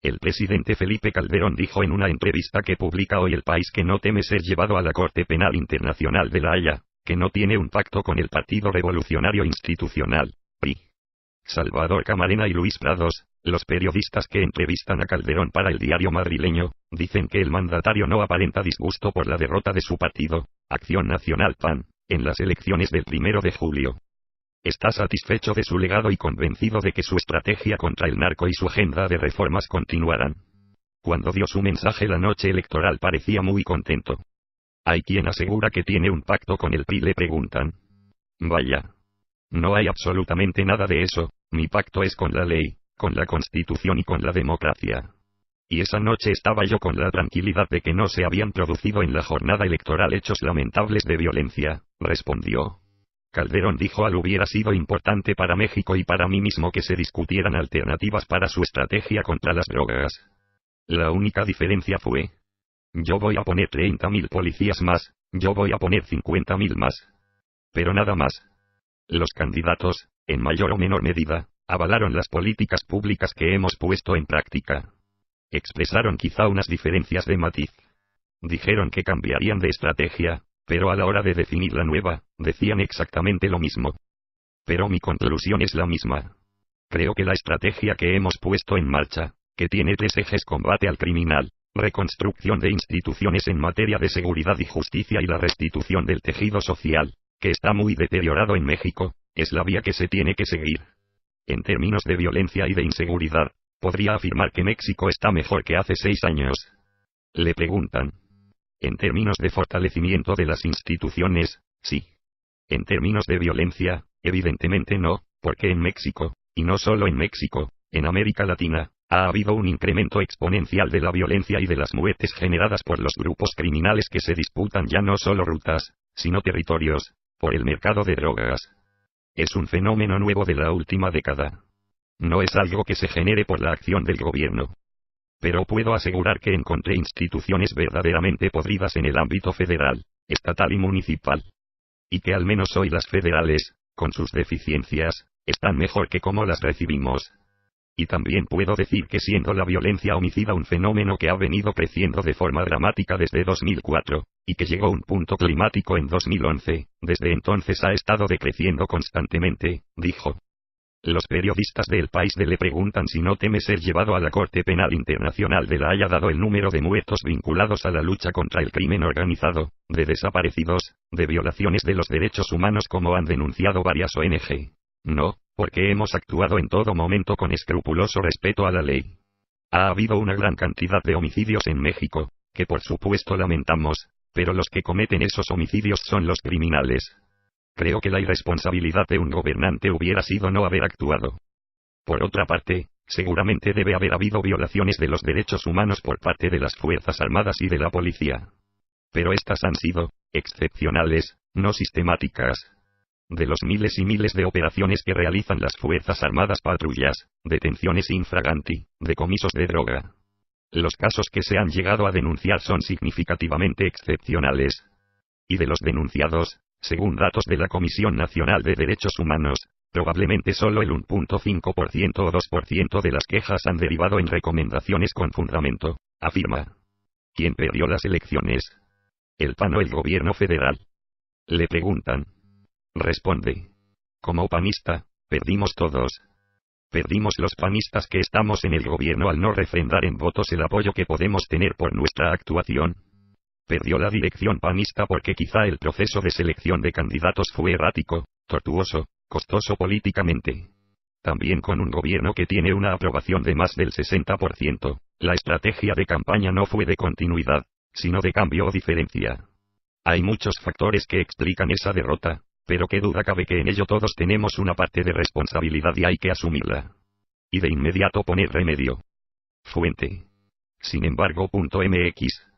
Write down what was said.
El presidente Felipe Calderón dijo en una entrevista que publica hoy El País que no teme ser llevado a la Corte Penal Internacional de La Haya, que no tiene un pacto con el Partido Revolucionario Institucional, PRI. Salvador Camarena y Luis Prados, los periodistas que entrevistan a Calderón para el diario madrileño, dicen que el mandatario no aparenta disgusto por la derrota de su partido, Acción Nacional PAN, en las elecciones del 1 de julio. Está satisfecho de su legado y convencido de que su estrategia contra el narco y su agenda de reformas continuarán. Cuando dio su mensaje la noche electoral parecía muy contento. ¿Hay quien asegura que tiene un pacto con el PRI?, le preguntan. Vaya. No hay absolutamente nada de eso, mi pacto es con la ley, con la Constitución y con la democracia. Y esa noche estaba yo con la tranquilidad de que no se habían producido en la jornada electoral hechos lamentables de violencia, respondió. Calderón dijo: hubiera sido importante para México y para mí mismo que se discutieran alternativas para su estrategia contra las drogas. La única diferencia fue: yo voy a poner 30.000 policías más, yo voy a poner 50.000 más. Pero nada más. Los candidatos, en mayor o menor medida, avalaron las políticas públicas que hemos puesto en práctica. Expresaron quizá unas diferencias de matiz. Dijeron que cambiarían de estrategia, pero a la hora de definir la nueva, decían exactamente lo mismo. Pero mi conclusión es la misma. Creo que la estrategia que hemos puesto en marcha, que tiene 3 ejes: combate al criminal, reconstrucción de instituciones en materia de seguridad y justicia y la restitución del tejido social, que está muy deteriorado en México, es la vía que se tiene que seguir. En términos de violencia y de inseguridad, podría afirmar que México está mejor que hace 6 años. Le preguntan. En términos de fortalecimiento de las instituciones, sí. En términos de violencia, evidentemente no, porque en México, y no solo en México, en América Latina, ha habido un incremento exponencial de la violencia y de las muertes generadas por los grupos criminales que se disputan ya no solo rutas, sino territorios, por el mercado de drogas. Es un fenómeno nuevo de la última década. No es algo que se genere por la acción del gobierno. Pero puedo asegurar que encontré instituciones verdaderamente podridas en el ámbito federal, estatal y municipal. Y que al menos hoy las federales, con sus deficiencias, están mejor que como las recibimos. Y también puedo decir que siendo la violencia homicida un fenómeno que ha venido creciendo de forma dramática desde 2004, y que llegó a un punto climático en 2011, desde entonces ha estado decreciendo constantemente, dijo. Los periodistas de El País le preguntan si no teme ser llevado a la Corte Penal Internacional de La Haya dado el número de muertos vinculados a la lucha contra el crimen organizado, de desaparecidos, de violaciones de los derechos humanos como han denunciado varias ONG. No, porque hemos actuado en todo momento con escrupuloso respeto a la ley. Ha habido una gran cantidad de homicidios en México, que por supuesto lamentamos, pero los que cometen esos homicidios son los criminales. Creo que la irresponsabilidad de un gobernante hubiera sido no haber actuado. Por otra parte, seguramente debe haber habido violaciones de los derechos humanos por parte de las Fuerzas Armadas y de la policía. Pero estas han sido excepcionales, no sistemáticas. De los miles y miles de operaciones que realizan las Fuerzas Armadas, patrullas, detenciones infraganti, decomisos de droga. Los casos que se han llegado a denunciar son significativamente excepcionales. Y de los denunciados, según datos de la Comisión Nacional de Derechos Humanos, probablemente solo el 1.5% o 2% de las quejas han derivado en recomendaciones con fundamento, afirma. ¿Quién perdió las elecciones? ¿El PAN o el gobierno federal? Le preguntan. Responde. Como panista, perdimos todos. Perdimos los panistas que estamos en el gobierno al no refrendar en votos el apoyo que podemos tener por nuestra actuación. Perdió la dirección panista porque quizá el proceso de selección de candidatos fue errático, tortuoso, costoso políticamente. También con un gobierno que tiene una aprobación de más del 60%, la estrategia de campaña no fue de continuidad, sino de cambio o diferencia. Hay muchos factores que explican esa derrota, pero qué duda cabe que en ello todos tenemos una parte de responsabilidad y hay que asumirla. Y de inmediato poner remedio. Fuente. Sin embargo.mx